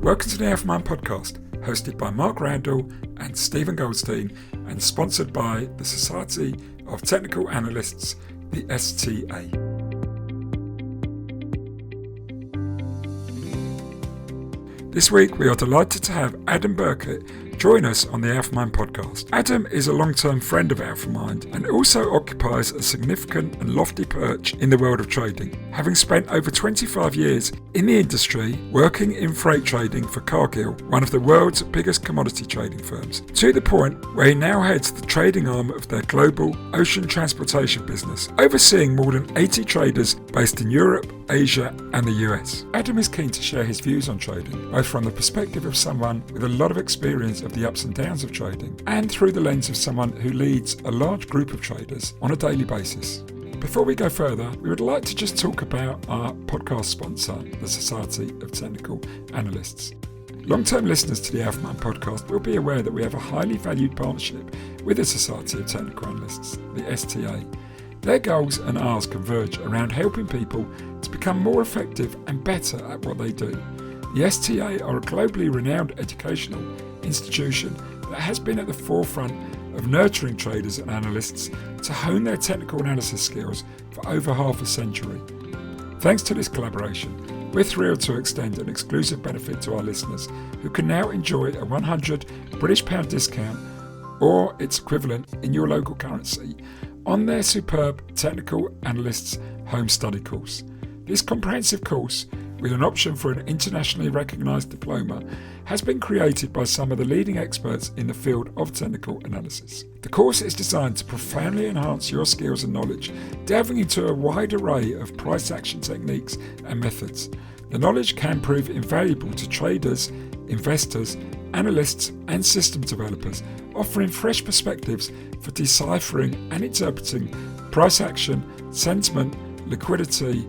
Welcome to the Alpha podcast, hosted by Mark Randall and Stephen Goldstein and sponsored by the Society of Technical Analysts, the STA. This week we are delighted to have Adam Birkett join us on the AlphaMind podcast. Adam is a long-term friend of AlphaMind and also occupies a significant and lofty perch in the world of trading, having spent over 25 years in the industry working in freight trading for Cargill, one of the world's biggest commodity trading firms, to the point where he now heads the trading arm of their global ocean transportation business, overseeing more than 80 traders based in Europe, Asia and the US. Adam is keen to share his views on trading, both from the perspective of someone with a lot of experience of the ups and downs of trading, and through the lens of someone who leads a large group of traders on a daily basis. Before we go further, we would like to just talk about our podcast sponsor, the Society of Technical Analysts. Long-term listeners to the AlphaMind podcast will be aware that we have a highly valued partnership with the Society of Technical Analysts, the STA. Their goals and ours converge around helping people to become more effective and better at what they do. The STA are a globally renowned educational institution that has been at the forefront of nurturing traders and analysts to hone their technical analysis skills for over half a century. Thanks to this collaboration, we're thrilled to extend an exclusive benefit to our listeners who can now enjoy a £100 discount or its equivalent in your local currency on their superb Technical Analysts Home Study course. This comprehensive course, with an option for an internationally recognised diploma, has been created by some of the leading experts in the field of technical analysis. The course is designed to profoundly enhance your skills and knowledge, delving into a wide array of price action techniques and methods. The knowledge can prove invaluable to traders, investors, analysts and system developers, offering fresh perspectives for deciphering and interpreting price action, sentiment, liquidity,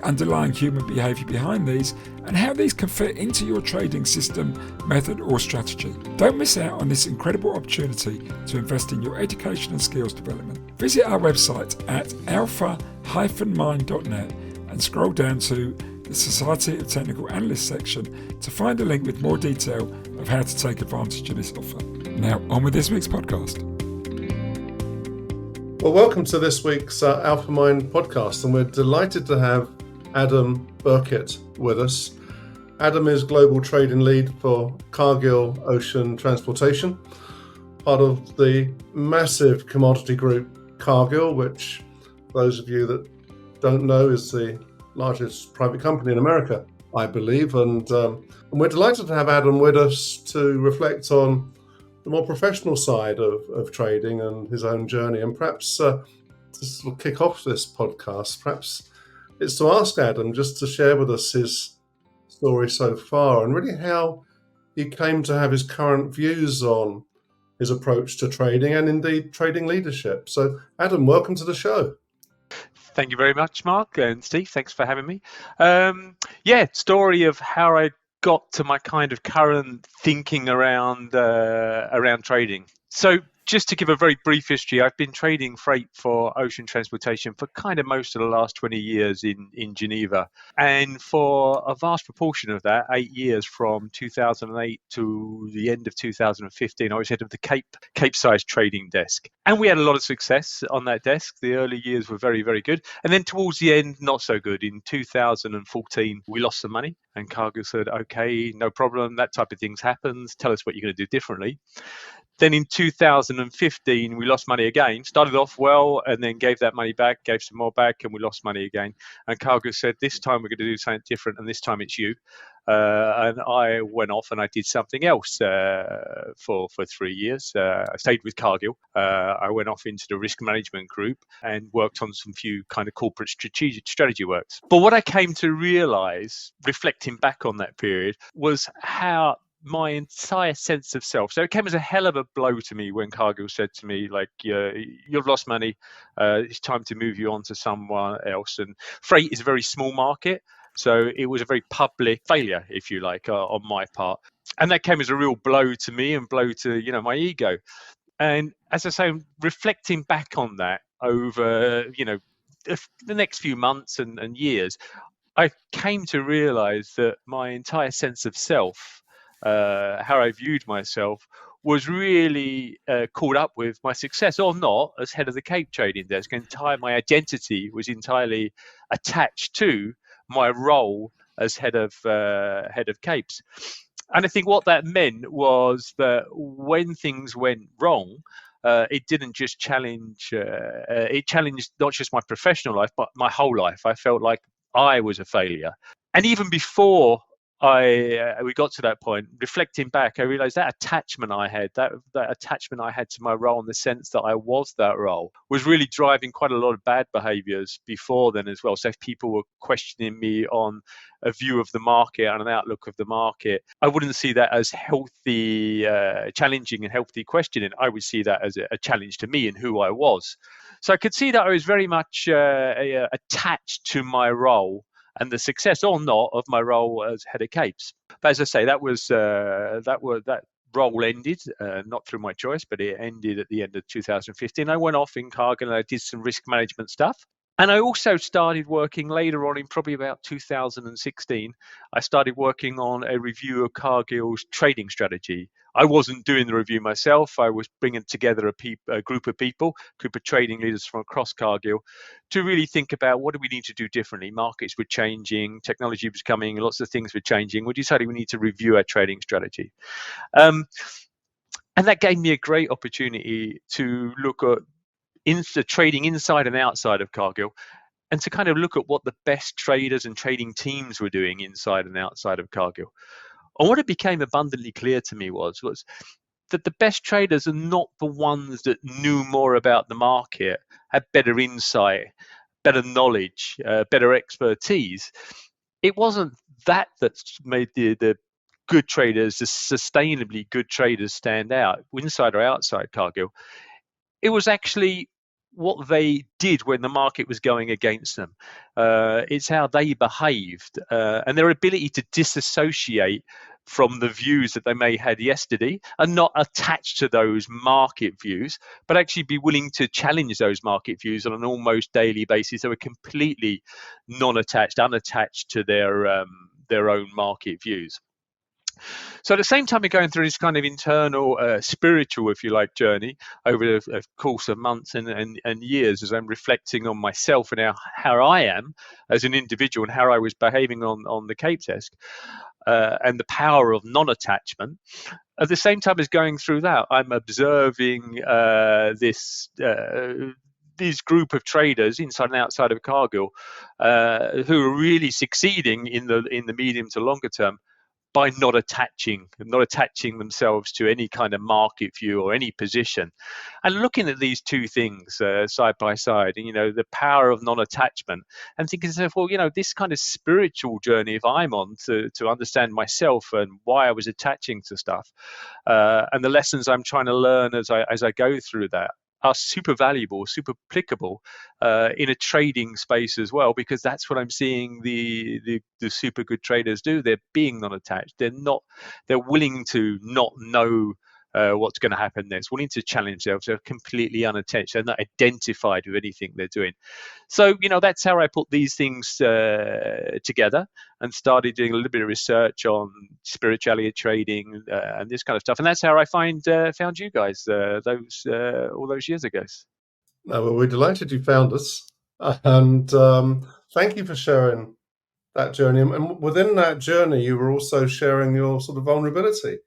underlying human behaviour behind these, and how these can fit into your trading system, method or strategy. Don't miss out on this incredible opportunity to invest in your education and skills development. Visit our website at alpha-mind.net and scroll down to the Society of Technical Analysts section to find a link with more detail of how to take advantage of this offer. Now on with this week's podcast. Well, welcome to this week's AlphaMind podcast, and we're delighted to have Adam Birkett with us. Adam is Global Trading Lead for Cargill Ocean Transportation, part of the massive commodity group Cargill, which, for those of you that don't know, is the largest private company in America, I believe. And we're delighted to have Adam with us to reflect on the more professional side of trading and his own journey. And perhaps to sort of kick off this podcast, perhaps it's to ask Adam just to share with us his story so far and really how he came to have his current views on his approach to trading and indeed trading leadership. So Adam, welcome to the show. Thank you very much, Mark and Steve. Thanks for having me. Story of how I got to my kind of current thinking around trading. So just to give a very brief history, I've been trading freight for ocean transportation for kind of most of the last 20 years in Geneva. And for a vast proportion of that, 8 years from 2008 to the end of 2015, I was head of the Cape-sized trading desk. And we had a lot of success on that desk. The early years were very, very good. And then towards the end, not so good. In 2014, we lost some money. And Cargill said, okay, no problem. That type of things happens. Tell us what you're going to do differently. Then in 2015, we lost money again. Started off well and then gave that money back, gave some more back, and we lost money again. And Cargill said, this time we're going to do something different, and this time it's you. And I went off and I did something else for 3 years. I stayed with Cargill. I went off into the risk management group and worked on some few kind of corporate strategy works. But what I came to realize, reflecting back on that period, was how my entire sense of self. So it came as a hell of a blow to me when Cargill said to me, like, you've lost money. It's time to move you on to someone else. And freight is a very small market. So it was a very public failure, if you like, on my part. And that came as a real blow to me and blow to, my ego. And as I say, reflecting back on that over, the next few months and years, I came to realize that my entire sense of self, how I viewed myself, was really caught up with my success or not as head of the Cape trading desk. My identity was entirely attached to my role as head of Capes. And I think what that meant was that when things went wrong, it didn't just challenge, it challenged not just my professional life, but my whole life. I felt like I was a failure. And even before we got to that point, reflecting back, I realized that attachment I had, that attachment I had to my role in the sense that I was that role, was really driving quite a lot of bad behaviors before then as well. So if people were questioning me on a view of the market and an outlook of the market, I wouldn't see that as healthy, challenging and healthy questioning. I would see that as a challenge to me and who I was. So I could see that I was very much attached to my role and the success or not of my role as head of Capes. But as I say, that role ended, not through my choice, but it ended at the end of 2015. I went off in Cargill and I did some risk management stuff. And I also started working later on in probably about 2016. I started working on a review of Cargill's trading strategy. I wasn't doing the review myself. I was bringing together a group of people, group of trading leaders from across Cargill, to really think about what do we need to do differently. Markets were changing, technology was coming, lots of things were changing. We decided we need to review our trading strategy. And that gave me a great opportunity to look at the trading inside and outside of Cargill, and to kind of look at what the best traders and trading teams were doing inside and outside of Cargill. And what it became abundantly clear to me was that the best traders are not the ones that knew more about the market, had better insight, better knowledge, better expertise. It wasn't that made the good traders, the sustainably good traders, stand out, inside or outside Cargill. It was actually what they did when the market was going against them. It's how they behaved, and their ability to disassociate from the views that they may have had yesterday and not attached to those market views, but actually be willing to challenge those market views on an almost daily basis. They were completely unattached to their own market views. So at the same time, we're going through this kind of internal, spiritual, if you like, journey over a course of months and years, as I'm reflecting on myself and how I am as an individual and how I was behaving on the Cape desk, and the power of non-attachment. At the same time as going through that, I'm observing this group of traders inside and outside of Cargill, who are really succeeding in the medium to longer term by not attaching themselves to any kind of market view or any position, and looking at these two things side by side, and the power of non-attachment, and thinking to myself, well, this kind of spiritual journey if I'm on to understand myself and why I was attaching to stuff, and the lessons I'm trying to learn as I go through that, are super valuable, super applicable in a trading space as well, because that's what I'm seeing the super good traders do. They're being non-attached. They're willing to not know what's going to happen next, willing to challenge themselves. They're completely unattached. They're not identified with anything they're doing. So, that's how I put these things together and started doing a little bit of research on spirituality trading and this kind of stuff. And that's how I found you guys all those years ago. No, well, we're delighted you found us, and thank you for sharing that journey. And within that journey, you were also sharing your sort of vulnerability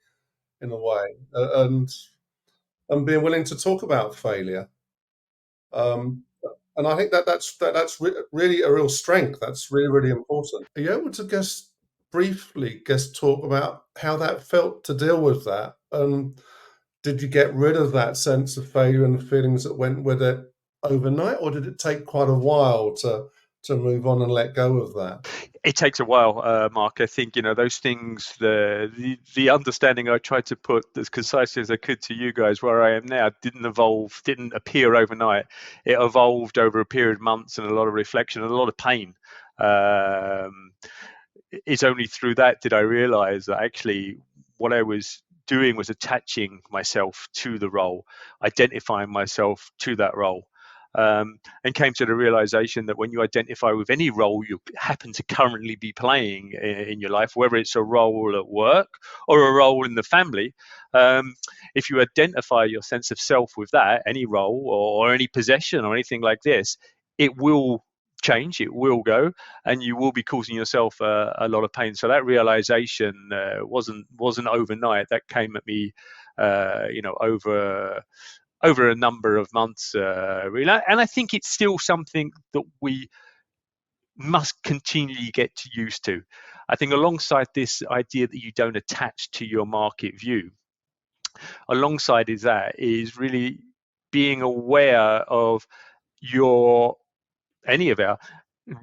in a way, and being willing to talk about failure. And I think that's really a real strength. That's really, really important. Are you able to briefly talk about how that felt to deal with that? And did you get rid of that sense of failure and the feelings that went with it overnight, or did it take quite a while to move on and let go of that? It takes a while, Mark. I think those things. The understanding I tried to put as concisely as I could to you guys where I am now didn't appear overnight. It evolved over a period of months and a lot of reflection and a lot of pain. It's only through that did I realize that actually what I was doing was attaching myself to the role, identifying myself to that role. and came to the realization that when you identify with any role you happen to currently be playing in your life, whether it's a role at work or a role in the family, if you identify your sense of self with that, any role or any possession or anything like this, it will change, it will go, and you will be causing yourself a lot of pain. So that realization wasn't overnight. That came at me, over a number of months, really. And I think it's still something that we must continually get used to. I think alongside this idea that you don't attach to your market view, alongside is really being aware of any of our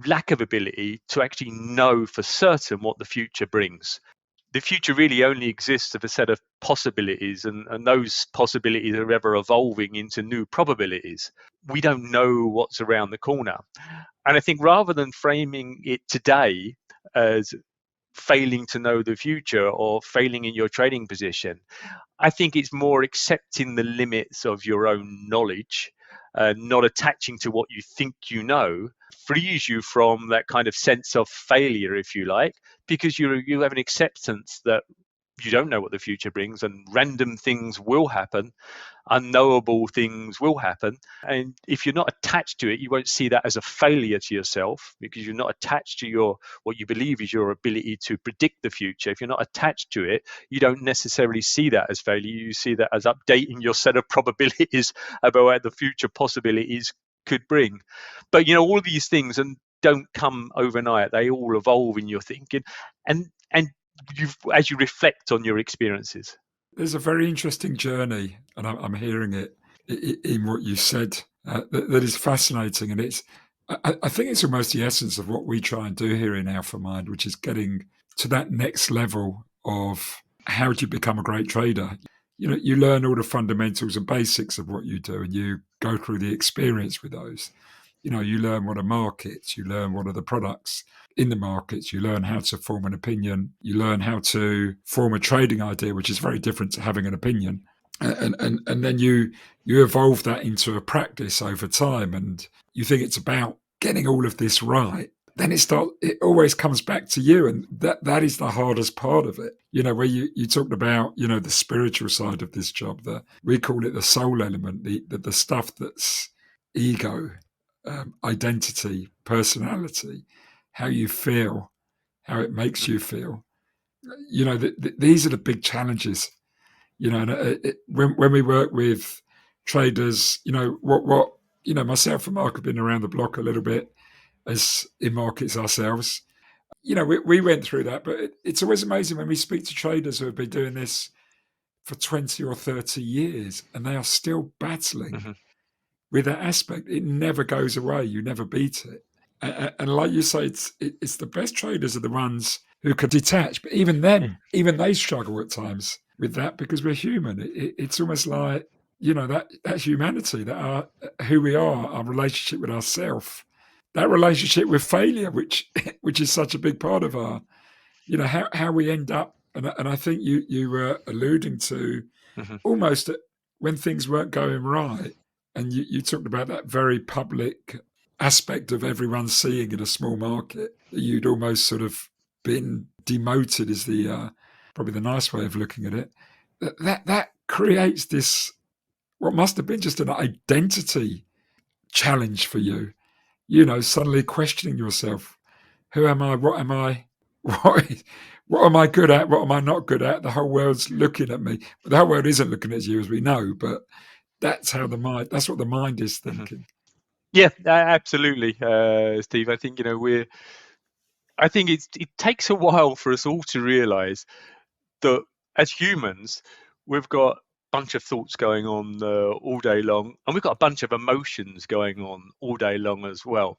lack of ability to actually know for certain what the future brings. The future really only exists of a set of possibilities, and those possibilities are ever evolving into new probabilities. We don't know what's around the corner. And I think rather than framing it today as failing to know the future or failing in your trading position, I think it's more accepting the limits of your own knowledge, not attaching to what you think you know, frees you from that kind of sense of failure, if you like, because you have an acceptance that you don't know what the future brings, and random things will happen, unknowable things will happen. And if you're not attached to it, you won't see that as a failure to yourself, because you're not attached to what you believe is your ability to predict the future. If you're not attached to it, you don't necessarily see that as failure. You see that as updating your set of probabilities about what the future possibilities could bring. But all these things and don't come overnight. They all evolve in your thinking, and as you reflect on your experiences. There's a very interesting journey, and I'm hearing it in what you said, that is fascinating. And I think it's almost the essence of what we try and do here in Alpha Mind, which is getting to that next level of how do you become a great trader. You learn all the fundamentals and basics of what you do, and you go through the experience with those. You learn what are markets, you learn what are the products in the markets, you learn how to form an opinion, you learn how to form a trading idea, which is very different to having an opinion. And then you evolve that into a practice over time, and you think it's about getting all of this right. Then it always comes back to you, and that is the hardest part of it. Where you talked about, the spiritual side of this job, we call it the soul element, the stuff that's ego, identity, personality, how you feel, how it makes you feel. These are the big challenges. When we work with traders, myself and Mark have been around the block a little bit as in markets ourselves. We went through that, but it's always amazing when we speak to traders who have been doing this for 20 or 30 years and they are still battling with that aspect. It never goes away. You never beat it. And like you say, it's the best traders are the ones who can detach. But even then, even they struggle at times with that because we're human. It's almost like, that humanity, that who we are, our relationship with ourselves, that relationship with failure, which is such a big part of our, how we end up. And I think you were alluding to almost when things weren't going right. And you talked about that very public aspect of everyone seeing in a small market that you'd almost sort of been demoted is the probably the nice way of looking at it. That creates this, what must have been just an identity challenge for you. Suddenly questioning yourself. Who am I? What am I? What am I good at? What am I not good at? The whole world's looking at me. The whole world isn't looking at you, as we know, but that's what the mind is thinking. Yeah, absolutely, Steve. I think I think it takes a while for us all to realise that as humans, we've got a bunch of thoughts going on all day long, and we've got a bunch of emotions going on all day long as well.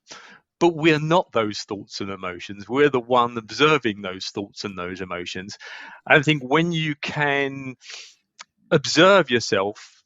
But we're not those thoughts and emotions. We're the one observing those thoughts and those emotions. And I think when you can observe yourself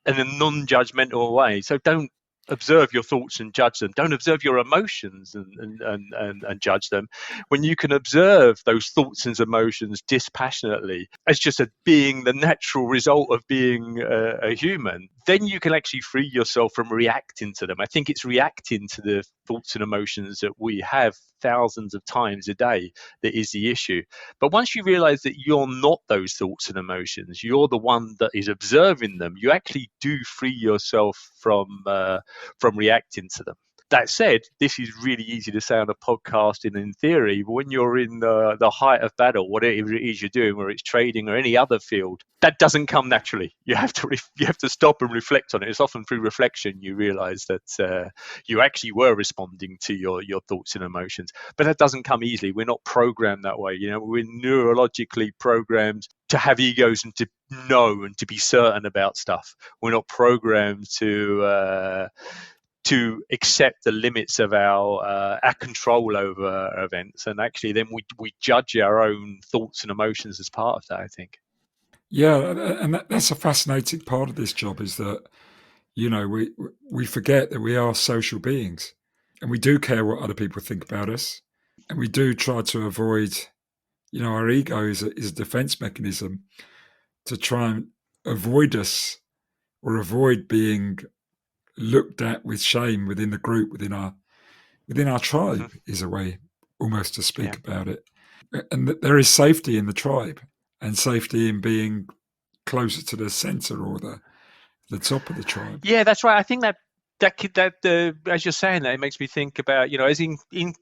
in a non-judgmental way, so don't observe your thoughts and judge them. Don't observe your emotions and judge them. When you can observe those thoughts and emotions dispassionately as just being the natural result of being a human, then you can actually free yourself from reacting to them. I think it's reacting to the thoughts and emotions that we have thousands of times a day that is the issue. But once you realize that you're not those thoughts and emotions, you're the one that is observing them, you actually do free yourself from reacting to them. That said, this is really easy to say on a podcast and in theory, but when you're in the height of battle, whatever it is you're doing, whether it's trading or any other field, that doesn't come naturally. You have to stop and reflect on it. It's often through reflection you realize that you actually were responding to your thoughts and emotions. But that doesn't come easily. We're not programmed that way. We're neurologically programmed to have egos and to know and to be certain about stuff. We're not programmed to accept the limits of our control over events, and actually then we judge our own thoughts and emotions as part of that, I think. Yeah, and that's a fascinating part of this job, is that we forget that we are social beings, and we do care what other people think about us, and we do try to avoid, our ego is a defense mechanism to try and avoid us, or avoid being looked at with shame within the group, within our tribe. Mm-hmm. Is a way almost to speak about it. And that there is safety in the tribe, and safety in being closer to the center, or the top of the tribe. Yeah, that's right. I think that as you're saying that, it makes me think about, as in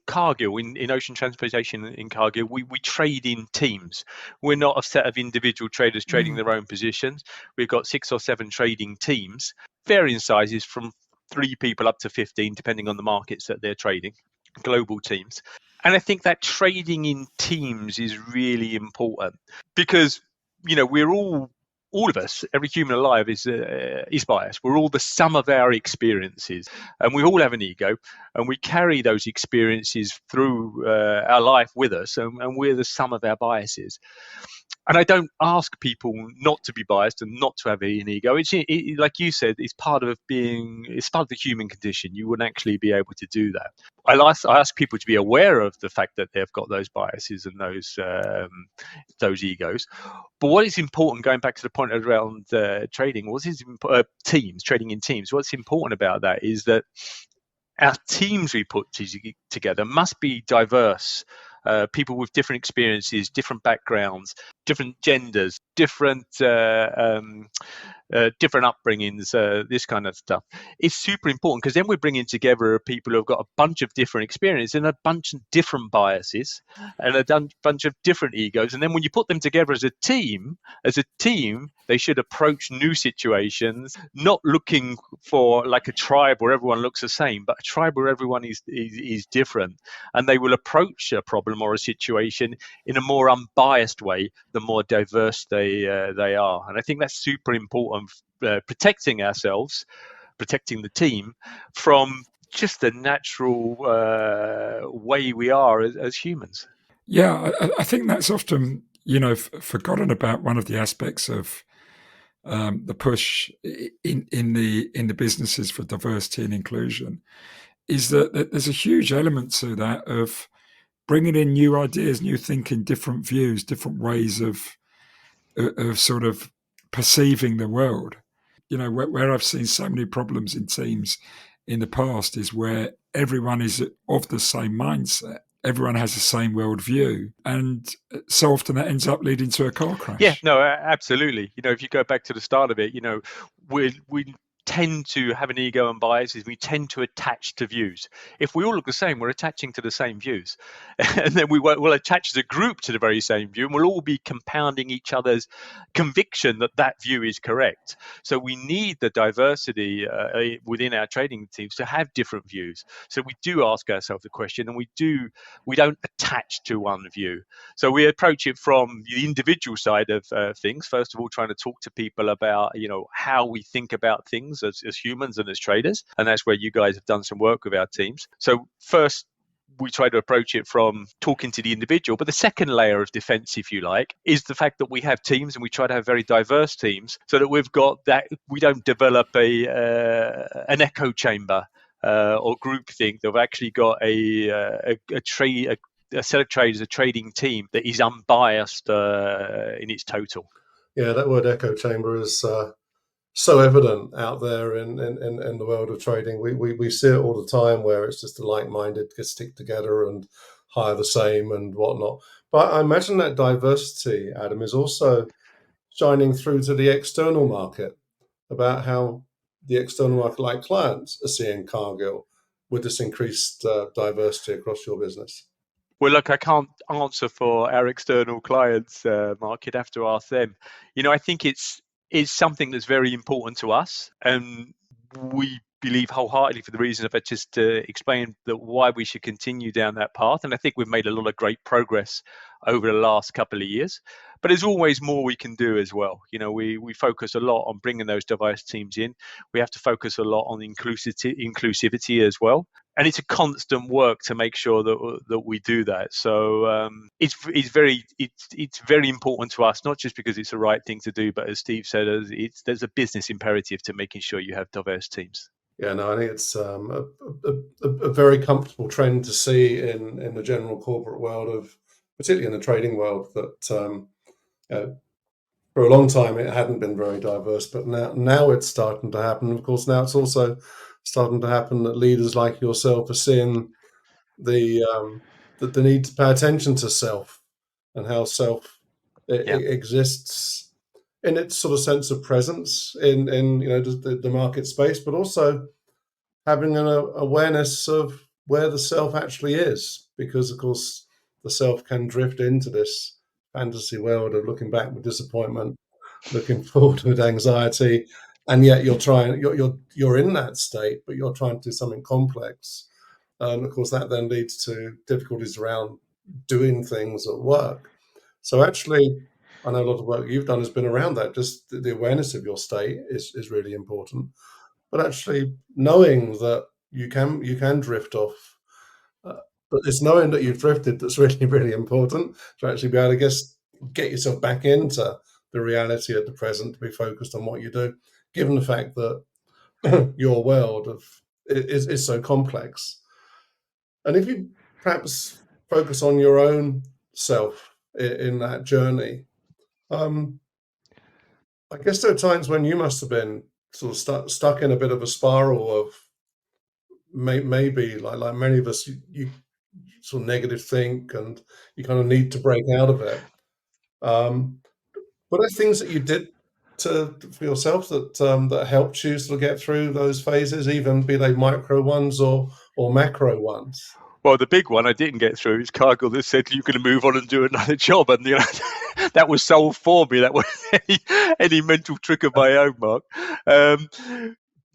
Cargill, in ocean transportation in Cargill, we trade in teams. We're not a set of individual traders trading their own positions. We've got 6 or 7 trading teams, varying sizes from 3 people up to 15, depending on the markets that they're trading, global teams. And I think that trading in teams is really important, because we're all of us, every human alive is biased. We're all the sum of our experiences, and we all have an ego, and we carry those experiences through our life with us, and we're the sum of our biases. And I don't ask people not to be biased and not to have an ego. It's like you said, it's part of the human condition. You wouldn't actually be able to do that. I ask people to be aware of the fact that they've got those biases and those egos. But what is important, going back to the point around trading, trading in teams, what's important about that is that our teams we put together must be diverse. People with different experiences, different backgrounds, different genders, different upbringings, this kind of stuff. It's super important, because then we're bringing together people who've got a bunch of different experiences and a bunch of different biases and a bunch of different egos. And then when you put them together as a team, they should approach new situations, not looking for like a tribe where everyone looks the same, but a tribe where everyone is different. And they will approach a problem or a situation in a more unbiased way, the more diverse they are. And I think that's super important, protecting ourselves, protecting the team from just the natural way we are as humans. Yeah, I think that's often, forgotten about. One of the aspects of the push in the businesses for diversity and inclusion is that there's a huge element to that of bringing in new ideas, new thinking, different views, different ways of sort of perceiving the world. Where I've seen so many problems in teams in the past is where everyone is of the same mindset. Everyone has the same worldview, and so often that ends up leading to a car crash. Yeah, no, absolutely. If you go back to the start of it, we tend to have an ego and biases. We tend to attach to views. If we all look the same, we're attaching to the same views. And then we'll attach as a group to the very same view, and we'll all be compounding each other's conviction that view is correct. So we need the diversity within our trading teams to have different views. So we do ask ourselves the question, and we don't attach to one view. So we approach it from the individual side of things. First of all, trying to talk to people about, how we think about things as humans and as traders. And that's where you guys have done some work with our teams. So first, we try to approach it from talking to the individual. But the second layer of defense, if you like, is the fact that we have teams, and we try to have very diverse teams, so that we've got that we don't develop an echo chamber or groupthink. They've actually got a set of traders, a trading team that is unbiased in its total. Yeah, that word echo chamber is so evident out there in the world of trading. We see it all the time where it's just the like-minded get stick together and hire the same and whatnot. But I imagine that diversity, Adam, is also shining through to the external market about how the external market, like clients, are seeing Cargill with this increased diversity across your business. Well, look, I can't answer for our external clients, Mark. You'd have to ask them. I think it's something that's very important to us, and we believe wholeheartedly, for the reason I've just explained, that why we should continue down that path. And I think we've made a lot of great progress over the last couple of years. But there's always more we can do as well. We focus a lot on bringing those diverse teams in. We have to focus a lot on inclusivity as well. And it's a constant work to make sure that we do that. So it's very important to us, not just because it's the right thing to do, but as Steve said, there's a business imperative to making sure you have diverse teams. Yeah, no, I think it's a very comfortable trend to see in the general corporate world particularly in the trading world, that for a long time it hadn't been very diverse, but now it's starting to happen. Of course, now it's also starting to happen that leaders like yourself are seeing the need to pay attention to self and how self exists in its sort of sense of presence in the market space, but also having an awareness of where the self actually is, because of course the self can drift into this fantasy world of looking back with disappointment, looking forward with anxiety, and yet you're in that state, but you're trying to do something complex. And of course, that then leads to difficulties around doing things at work. So actually, I know a lot of work you've done has been around that. Just the awareness of your state is really important. But actually knowing that you can drift off. But it's knowing that you've drifted that's really, really important to actually be able to get yourself back into the reality at the present, to be focused on what you do, given the fact that your world is so complex. And if you perhaps focus on your own self in that journey, I guess there are times when you must have been sort of stuck in a bit of a spiral of maybe like many of us, you sort of negative think and you kind of need to break out of it. What are things that you did for yourself that helped you sort of get through those phases, even be they micro ones or macro ones? Well, the big one I didn't get through is Cargill that said you're going to move on and do another job, and that was solved for me. That was any mental trick of my own, Mark.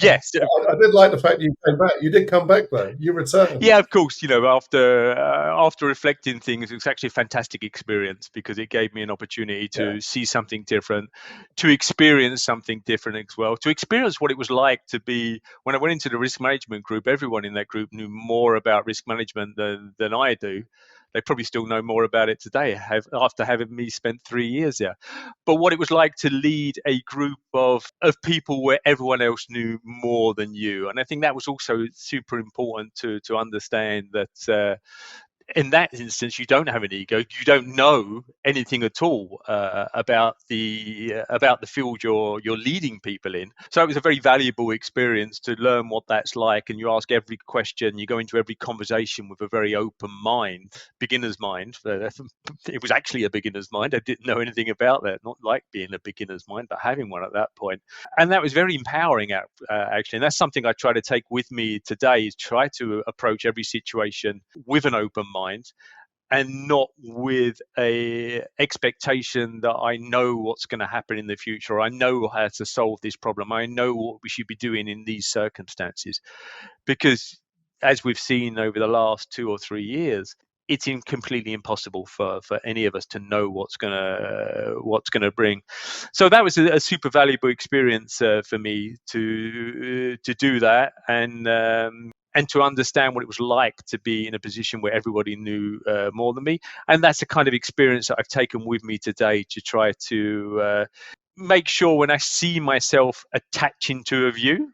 Yes, I did like the fact you came back. You did come back though. You returned. Yeah, of course. After reflecting things, it was actually a fantastic experience because it gave me an opportunity to see something different, to experience something different as well, to experience what it was like to be. When I went into the risk management group, everyone in that group knew more about risk management than I do. They probably still know more about it today after having me spent 3 years there. But what it was like to lead a group of people where everyone else knew more than you. And I think that was also super important to understand that in that instance, you don't have an ego. You don't know anything at all about the field you're leading people in. So it was a very valuable experience to learn what that's like. And you ask every question. You go into every conversation with a very open mind, beginner's mind. It was actually a beginner's mind. I didn't know anything about that. Not like being a beginner's mind, but having one at that point. And that was very empowering, actually. And that's something I try to take with me today. Is try to approach every situation with an open mind and not with a expectation that I know what's going to happen in the future. I know how to solve this problem. I know what we should be doing in these circumstances, because as we've seen over the last 2 or 3 years, it's completely impossible for any of us to know what's gonna bring. So that was a super valuable experience for me to do that and to understand what it was like to be in a position where everybody knew more than me. And that's the kind of experience that I've taken with me today to try to make sure when I see myself attaching to a view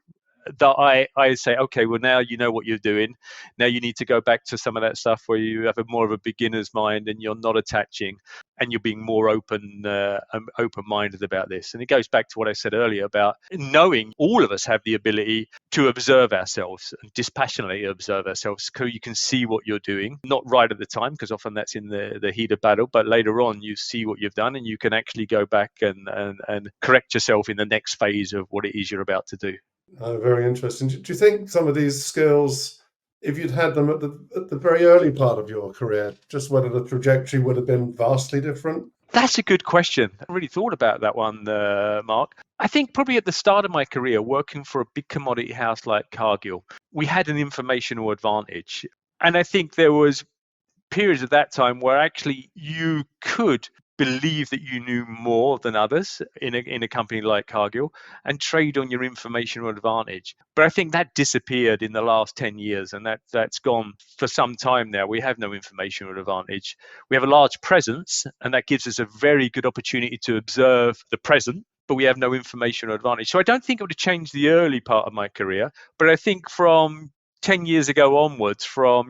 that I say, okay, well, now you know what you're doing. Now you need to go back to some of that stuff where you have a more of a beginner's mind and you're not attaching, and you're being more open-minded about this. And it goes back to what I said earlier about knowing all of us have the ability to observe ourselves and dispassionately observe ourselves, so you can see what you're doing, not right at the time, because often that's in the heat of battle, but later on you see what you've done and you can actually go back and correct yourself in the next phase of what it is you're about to do. Very interesting. Do you think some of these skills, if you'd had them at the very early part of your career, just whether the trajectory would have been vastly different? That's a good question. I really thought about that one, Mark. I think probably at the start of my career, working for a big commodity house like Cargill, we had an informational advantage. And I think there was periods at that time where actually you could believe that you knew more than others in a company like Cargill and trade on your informational advantage. But I think that disappeared in the last 10 years, and that's gone for some time now. We have no informational advantage. We have a large presence, and that gives us a very good opportunity to observe the present, but we have no informational advantage. So I don't think it would have changed the early part of my career, but I think from 10 years ago onwards, from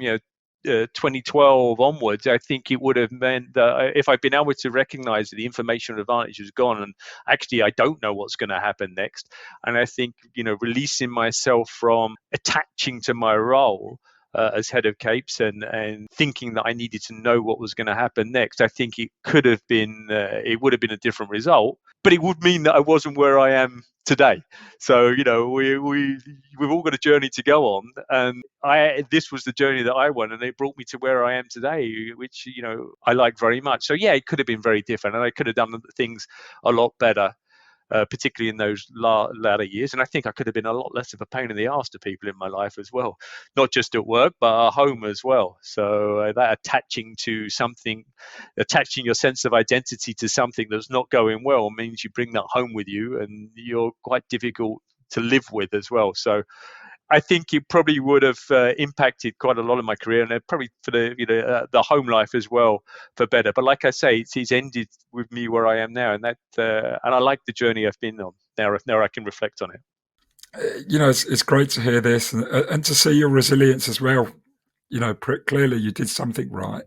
2012 onwards, I think it would have meant that if I'd been able to recognize that the information advantage was gone and actually I don't know what's going to happen next, and I think releasing myself from attaching to my role as head of Capes and thinking that I needed to know what was going to happen next, I think it would have been a different result, but it would mean that I wasn't where I am today. So we've all got a journey to go on, and this was the journey that I went, and it brought me to where I am today, which I like very much. So yeah, it could have been very different, and I could have done things a lot better, particularly in those latter years. And I think I could have been a lot less of a pain in the arse to people in my life as well, not just at work, but at home as well. So that attaching your sense of identity to something that's not going well means you bring that home with you, and you're quite difficult to live with as well. So I think it probably would have impacted quite a lot of my career, and probably for the home life as well for better. But like I say, it's ended with me where I am now, and and I like the journey I've been on. Now I can reflect on it. It's great to hear this and to see your resilience as well. Clearly you did something right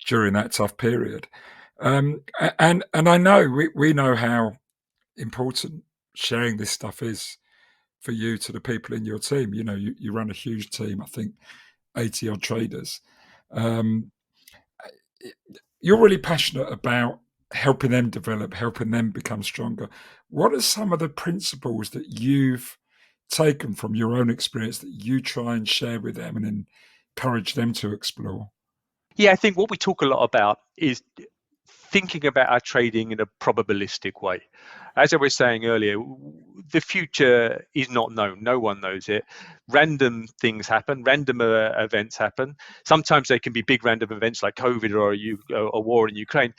during that tough period, and I know we know how important sharing this stuff is for you to the people in your team. You run a huge team, I think 80 odd traders. You're really passionate about helping them develop, helping them become stronger. What are some of the principles that you've taken from your own experience that you try and share with them and encourage them to explore? Yeah, I think what we talk a lot about is thinking about our trading in a probabilistic way. As I was saying earlier, the future is not known. No one knows it. Random things happen. Random events happen. Sometimes they can be big random events like COVID or a war in Ukraine.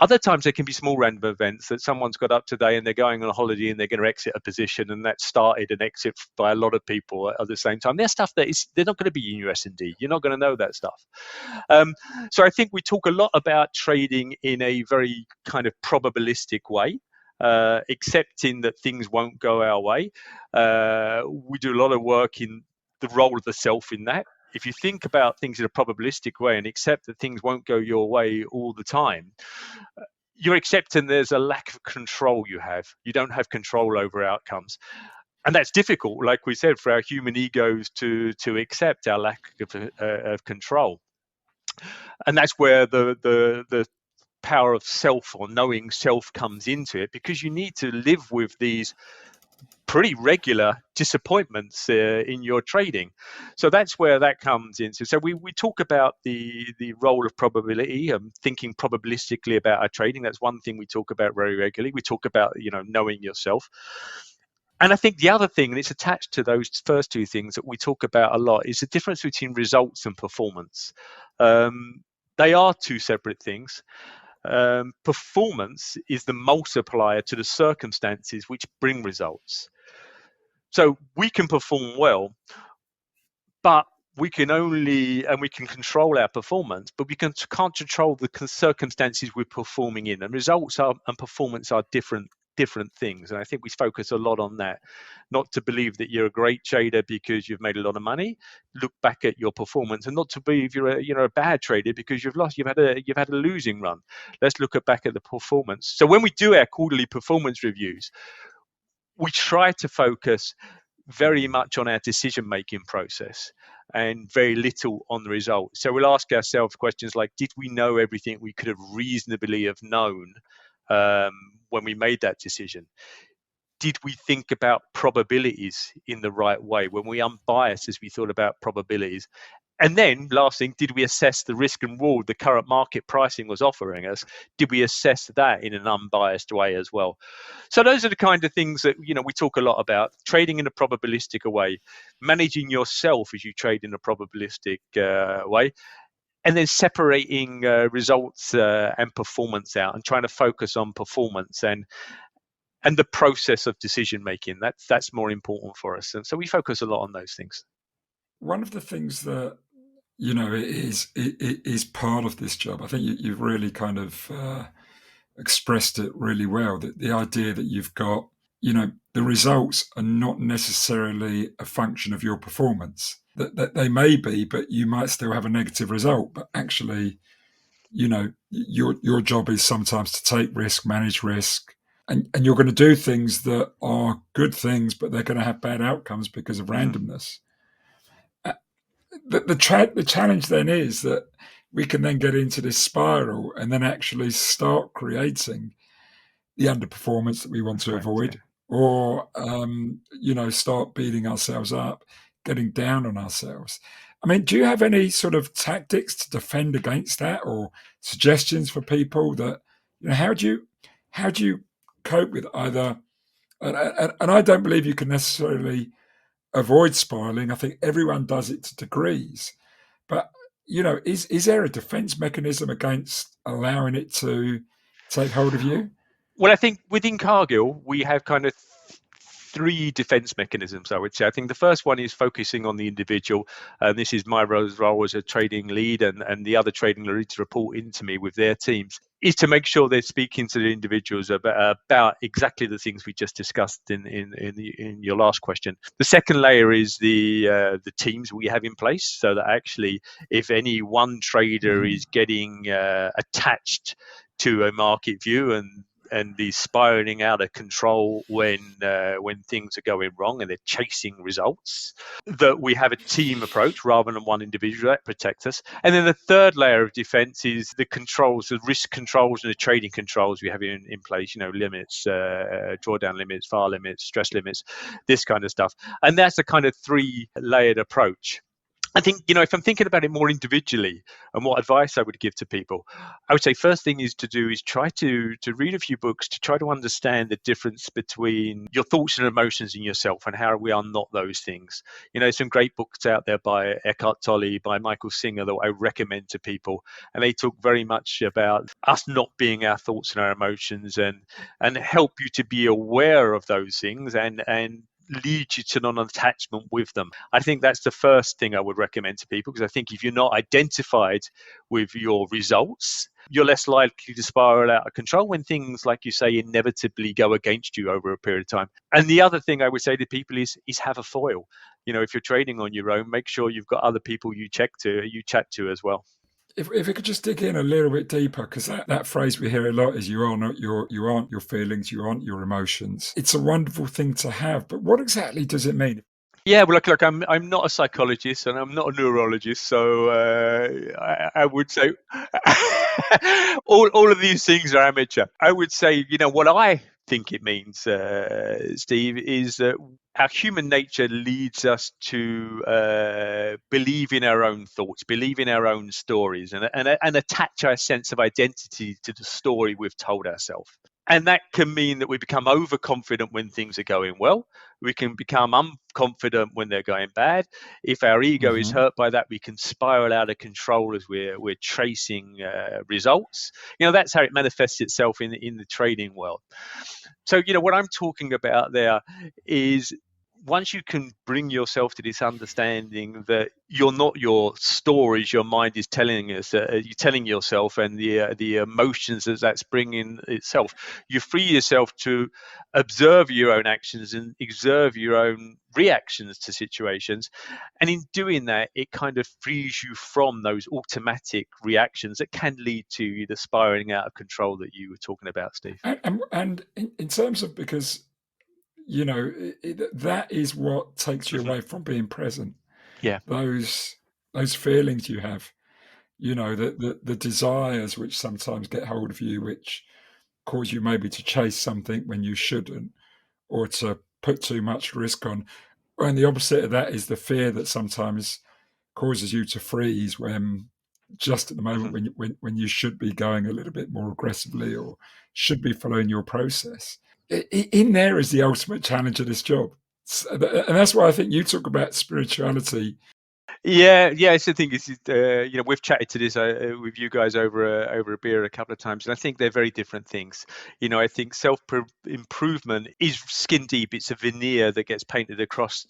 Other times they can be small random events that someone's got up today and they're going on a holiday and they're going to exit a position, and that started an exit by a lot of people at the same time. There's stuff they're not going to be in USD. You're not going to know that stuff. So I think we talk a lot about trading in a very kind of probabilistic way, accepting that things won't go our way. We do a lot of work in the role of the self in that. If you think about things in a probabilistic way and accept that things won't go your way all the time, you're accepting there's a lack of control you have. You don't have control over outcomes. And that's difficult, like we said, for our human egos to accept our lack of control. And that's where the power of self, or knowing self, comes into it, because you need to live with these pretty regular disappointments in your trading. So that's where that comes into. So we talk about the role of probability, thinking probabilistically about our trading. That's one thing we talk about very regularly. We talk about knowing yourself. And I think the other thing, and it's attached to those first two things that we talk about a lot, is the difference between results and performance. They are two separate things. Performance is the multiplier to the circumstances which bring results. So we can perform well, but we can control our performance, but we can't control the circumstances we're performing in. And results and performance are different different things. And I think we focus a lot on that, not to believe that you're a great trader because you've made a lot of money. Look back at your performance, and not to believe you're a bad trader because you've lost. You've had a losing run. Let's look back at the performance. So when we do our quarterly performance reviews, we try to focus very much on our decision-making process and very little on the result. So we'll ask ourselves questions like, did we know everything we could have reasonably have known when we made that decision? Did we think about probabilities in the right way? When we unbiased as we thought about probabilities? And then, last thing, did we assess the risk and reward the current market pricing was offering us? Did we assess that in an unbiased way as well? So those are the kind of things that we talk a lot about: trading in a probabilistic way, managing yourself as you trade in a probabilistic way, and then separating results and performance out, and trying to focus on performance and the process of decision making. That's more important for us, and so we focus a lot on those things. One of the things that is part of this job, I think you've really kind of expressed it really well, that the idea that you've got, the results are not necessarily a function of your performance. That they may be, but you might still have a negative result. But actually, your job is sometimes to take risk, manage risk, and you're going to do things that are good things, but they're going to have bad outcomes because of randomness. The challenge then is that we can then get into this spiral and then actually start creating the underperformance that we want to avoid, or start beating ourselves up, getting down on ourselves. I mean, do you have any sort of tactics to defend against that, or suggestions for people that, how do you cope with either? And I don't believe you can necessarily avoid spiraling. I think everyone does it to degrees, but is there a defense mechanism against allowing it to take hold of you? Well, I think within Cargill we have kind of three defense mechanisms, I would say. I think the first one is focusing on the individual, and this is my role as a trading lead, and the other trading leads report into me with their teams, is to make sure they're speaking to the individuals about exactly the things we just discussed in your last question. The second layer is the teams we have in place, so that actually if any one trader is getting attached to a market view and be spiraling out of control when things are going wrong and they're chasing results, that we have a team approach rather than one individual that protects us. And then the third layer of defense is the controls, the risk controls and the trading controls we have in place, limits, drawdown limits, VAR limits, stress limits, this kind of stuff. And that's a kind of three-layered approach. I think, if I'm thinking about it more individually and what advice I would give to people, I would say first thing is try to read a few books to try to understand the difference between your thoughts and emotions in yourself and how we are not those things. Some great books out there by Eckhart Tolle, by Michael Singer that I recommend to people. And they talk very much about us not being our thoughts and our emotions and help you to be aware of those things and lead you to non-attachment with them. I think that's the first thing I would recommend to people, because I think if you're not identified with your results, you're less likely to spiral out of control when things, like you say, inevitably go against you over a period of time. And the other thing I would say to people is have a foil. If you're trading on your own, make sure you've got other people you chat to as well. If we could just dig in a little bit deeper, because that phrase we hear a lot is you aren't your feelings, you aren't your emotions. It's a wonderful thing to have, but what exactly does it mean? Yeah, well, look, I'm not a psychologist and I'm not a neurologist, so I would say all of these things are amateur. I would say, what I think it means, Steve, is that our human nature leads us to believe in our own thoughts, believe in our own stories, and attach our sense of identity to the story we've told ourselves. And that can mean that we become overconfident when things are going well. We can become unconfident when they're going bad. If our ego is hurt by that, we can spiral out of control as we're chasing results. That's how it manifests itself in the trading world. So, what I'm talking about there is once you can bring yourself to this understanding that you're not your stories your mind is telling us, you're telling yourself, and the emotions that's bringing itself, you free yourself to observe your own actions and observe your own reactions to situations. And in doing that, it kind of frees you from those automatic reactions that can lead to the spiraling out of control that you were talking about, Steve. And in terms of, because that is what takes you away from being present. Yeah. Those feelings you have, the desires which sometimes get hold of you, which cause you maybe to chase something when you shouldn't, or to put too much risk on. And the opposite of that is the fear that sometimes causes you to freeze when just at the moment when you should be going a little bit more aggressively or should be following your process. In there is the ultimate challenge of this job. And that's why I think you talk about spirituality. Yeah, it's the thing is, we've chatted to this with you guys over a beer a couple of times, and I think they're very different things. I think self-improvement is skin deep. It's a veneer that gets painted across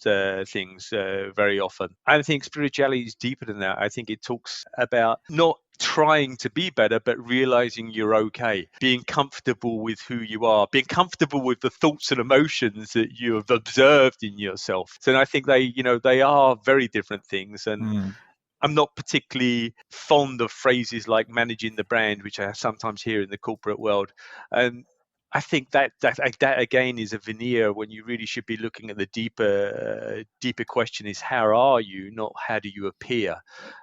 things very often. I think spirituality is deeper than that. I think it talks about not trying to be better, but realizing you're okay, being comfortable with who you are, being comfortable with the thoughts and emotions that you have observed in yourself. So I think they are very different things. And I'm not particularly fond of phrases like managing the brand, which I sometimes hear in the corporate world. And I think that again is a veneer when you really should be looking at the deeper question is, how are you, not how do you appear?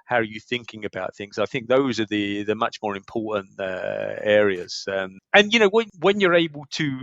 How are you thinking about things? I think those are the much more important areas. And when you're able to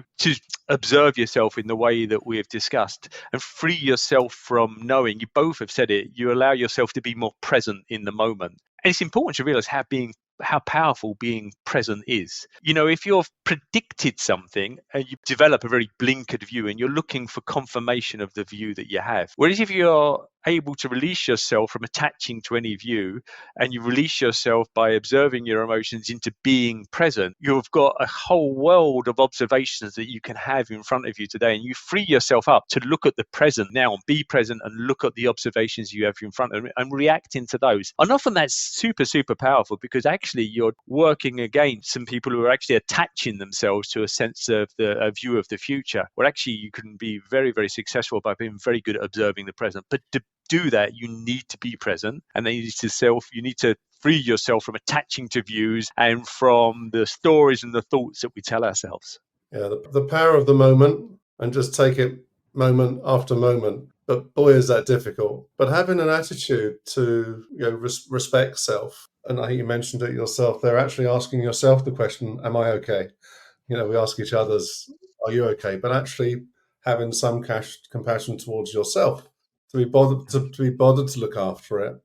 observe yourself in the way that we have discussed and free yourself from knowing, you both have said it, you allow yourself to be more present in the moment. And it's important to realize how powerful being present is. If you've predicted something and you develop a very blinkered view and you're looking for confirmation of the view that you have, whereas if you're able to release yourself from attaching to any view and you release yourself by observing your emotions into being present, you've got a whole world of observations that you can have in front of you today, and you free yourself up to look at the present now and be present and look at the observations you have in front of you and reacting to those. And often that's super, super powerful, because actually you're working against some people who are actually attaching themselves to a sense of a view of the future, where actually you can be very, very successful by being very good at observing the present. But to do that, you need to be present, and then you need to free yourself from attaching to views and from the stories and the thoughts that we tell ourselves. Yeah, the power of the moment, and just take it moment after moment. But boy, is that difficult. But having an attitude to respect self, and I think you mentioned it yourself, they're actually asking yourself the question, am I okay? We ask each other's, are you okay? But actually having some compassion towards yourself, to be bothered to look after it,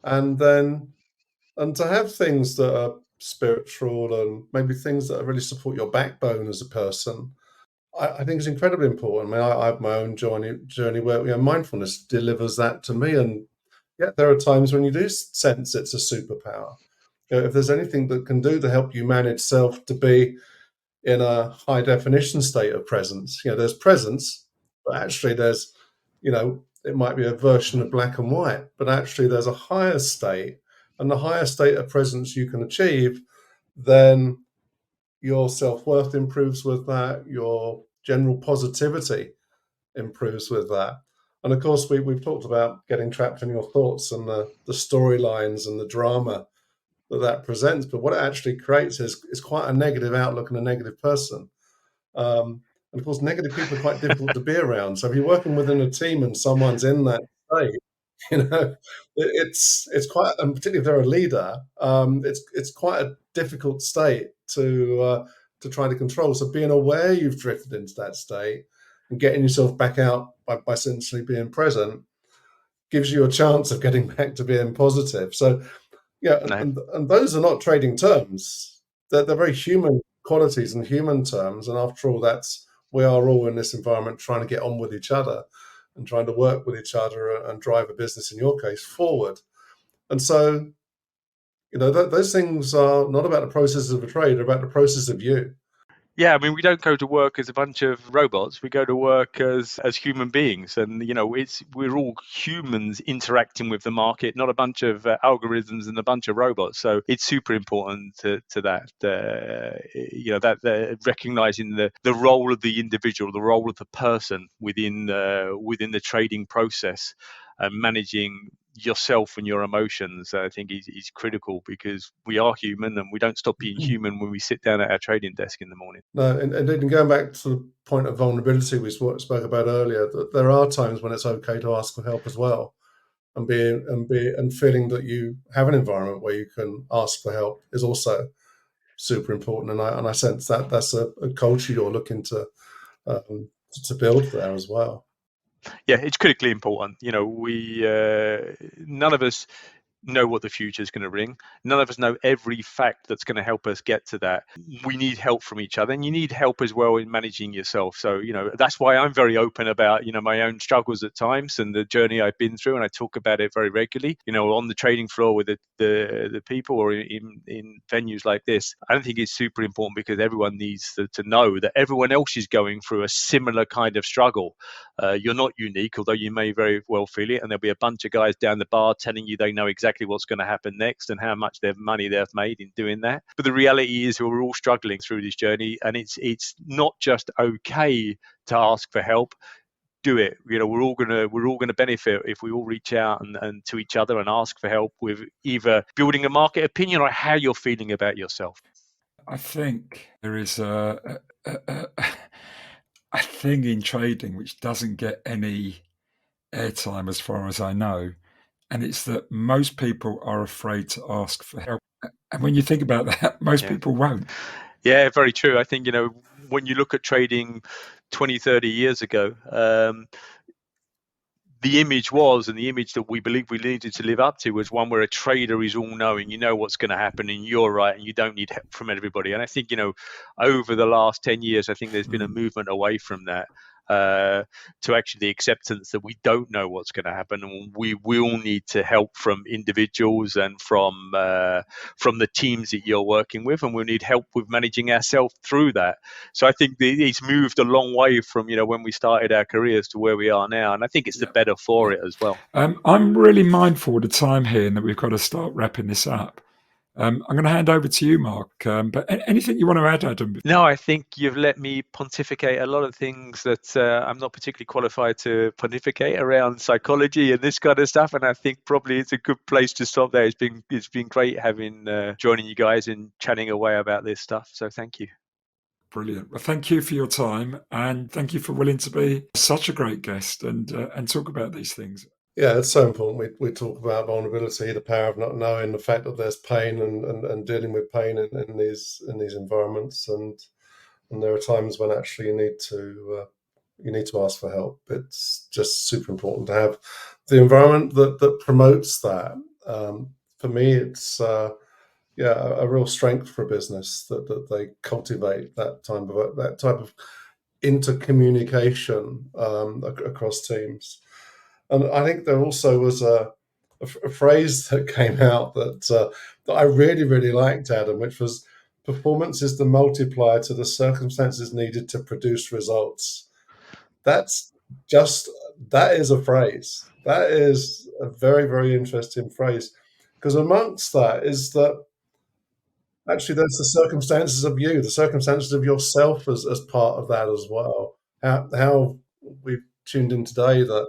and to have things that are spiritual and maybe things that really support your backbone as a person. I think is incredibly important. I mean, I have my own journey where mindfulness delivers that to me, and yet there are times when you do sense it's a superpower. If there's anything that can do to help you manage self to be in a high definition state of presence, there's presence, but actually there's, it might be a version of black and white, but actually there's a higher state, and the higher state of presence you can achieve, then your self-worth improves with that, your general positivity improves with that. And of course, we've talked about getting trapped in your thoughts and the storylines and the drama that presents, but what it actually creates is quite a negative outlook and a negative person. And of course, negative people are quite difficult to be around. So if you're working within a team and someone's in that state, it's quite, and particularly if they're a leader, it's quite a difficult state to try to control. So being aware you've drifted into that state and getting yourself back out by essentially being present gives you a chance of getting back to being positive. So and those are not trading terms. They're very human qualities and human terms. And after all, we are all in this environment trying to get on with each other and trying to work with each other and drive a business, in your case, forward. And so, those things are not about the process of a trade, they're about the process of you. Yeah, I mean, we don't go to work as a bunch of robots. We go to work as human beings, and we're all humans interacting with the market, not a bunch of algorithms and a bunch of robots. So it's super important to that. That recognizing the role of the individual, the role of the person within the trading process, and managing yourself and your emotions, I think is critical, because we are human and we don't stop being human when we sit down at our trading desk in the morning. No, and then going back to the point of vulnerability we spoke about earlier, that there are times when it's okay to ask for help as well, and feeling that you have an environment where you can ask for help is also super important. And I sense that that's a culture you're looking to build there as well. Yeah, it's critically important. We none of us know what the future is going to bring. None of us know every fact that's going to help us get to that. We need help from each other, and you need help as well in managing yourself. So, that's why I'm very open about, my own struggles at times and the journey I've been through, and I talk about it very regularly, on the trading floor with the people, or in venues like this. I don't think it's super important, because everyone needs to know that everyone else is going through a similar kind of struggle. You're not unique, although you may very well feel it, and there'll be a bunch of guys down the bar telling you they know exactly what's going to happen next and how much money they've made in doing that. But the reality is, we're all struggling through this journey, and it's not just okay to ask for help. Do it. We're all gonna benefit if we all reach out and to each other and ask for help with either building a market opinion or how you're feeling about yourself. I think there is a thing in trading which doesn't get any airtime as far as I know, and it's that most people are afraid to ask for help. And when you think about that, most people won't. Yeah, very true. I think, when you look at trading 20, 30 years ago, the image that we believe we needed to live up to was one where a trader is all knowing, you know what's going to happen, and you're right, and you don't need help from everybody. And I think, over the last 10 years, I think there's been a movement away from that, to actually the acceptance that we don't know what's going to happen, and we will need to help from individuals and from the teams that you're working with, and we'll need help with managing ourselves through that. So I think it's moved a long way from when we started our careers to where we are now, and I think it's the better for it as well. I'm really mindful of the time here, and that we've got to start wrapping this up. I'm going to hand over to you, Mark. But anything you want to add, Adam? No, I think you've let me pontificate a lot of things that I'm not particularly qualified to pontificate around psychology and this kind of stuff. And I think probably it's a good place to stop there. It's been great having joining you guys and chatting away about this stuff. So thank you. Brilliant. Well, thank you for your time, and thank you for willing to be such a great guest and talk about these things. Yeah, it's so important. We talk about vulnerability, the power of not knowing, the fact that there's pain and dealing with pain in these environments, and there are times when actually you need to ask for help. It's just super important to have the environment that promotes that. For me, it's a real strength for a business that they cultivate that type of intercommunication across teams. And I think there also was a phrase that came out that I really, really liked, Adam, which was, performance is the multiplier to the circumstances needed to produce results. That is a phrase. That is a very, very interesting phrase, because amongst that is that actually there's the circumstances of you, the circumstances of yourself as part of that as well. How we've tuned in today that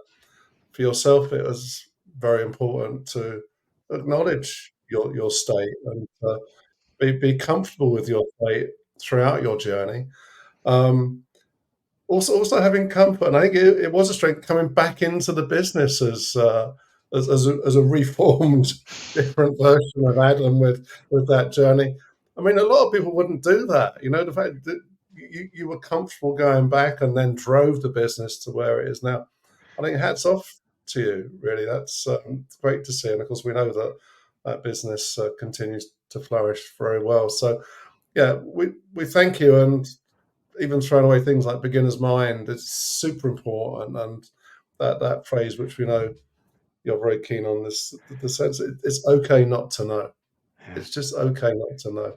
for yourself, it was very important to acknowledge your state and be comfortable with your state throughout your journey. Also having comfort, and I think it was a strength coming back into the business as a reformed, different version of Adam with that journey. I mean, a lot of people wouldn't do that. The fact that you were comfortable going back and then drove the business to where it is now. I think hats off to you, really. That's great to see. And of course, we know that business continues to flourish very well. So, yeah, we thank you. And even throwing away things like beginner's mind, it's super important. And that phrase, which we know you're very keen on, the sense it's okay not to know. It's just okay not to know.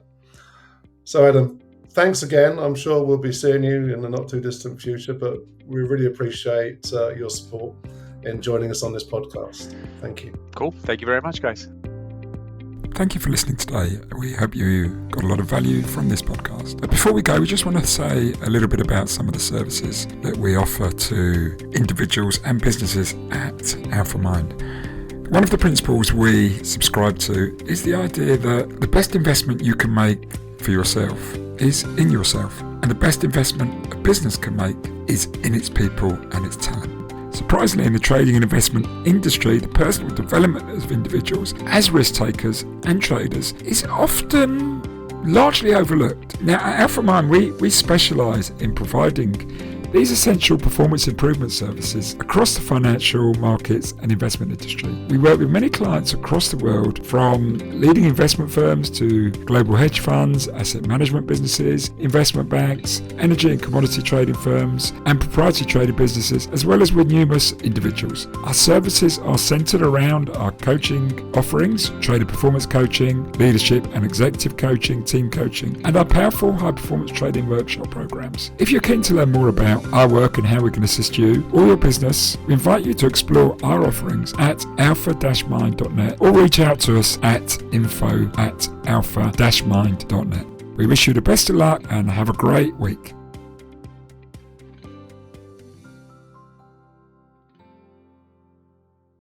So, Adam, thanks again. I'm sure we'll be seeing you in the not too distant future, but we really appreciate your support in joining us on this podcast. Thank you. Cool. Thank you very much, guys. Thank you for listening today. We hope you got a lot of value from this podcast. But before we go, we just want to say a little bit about some of the services that we offer to individuals and businesses at AlphaMind. One of the principles we subscribe to is the idea that the best investment you can make for yourself is in yourself, and the best investment a business can make is in its people and its talent. Surprisingly, in the trading and investment industry, the personal development of individuals as risk takers and traders is often largely overlooked. Now, at AlphaMind, we specialise in providing these essential performance improvement services across the financial markets and investment industry. We work with many clients across the world, from leading investment firms to global hedge funds, asset management businesses, investment banks, energy and commodity trading firms, and proprietary trading businesses, as well as with numerous individuals. Our services are centered around our coaching offerings, trader performance coaching, leadership and executive coaching, team coaching, and our powerful high performance trading workshop programs. If you're keen to learn more about our work and how we can assist you or your business, we invite you to explore our offerings at alpha-mind.net or reach out to us at info@alpha-mind.net. We wish you the best of luck and have a great week.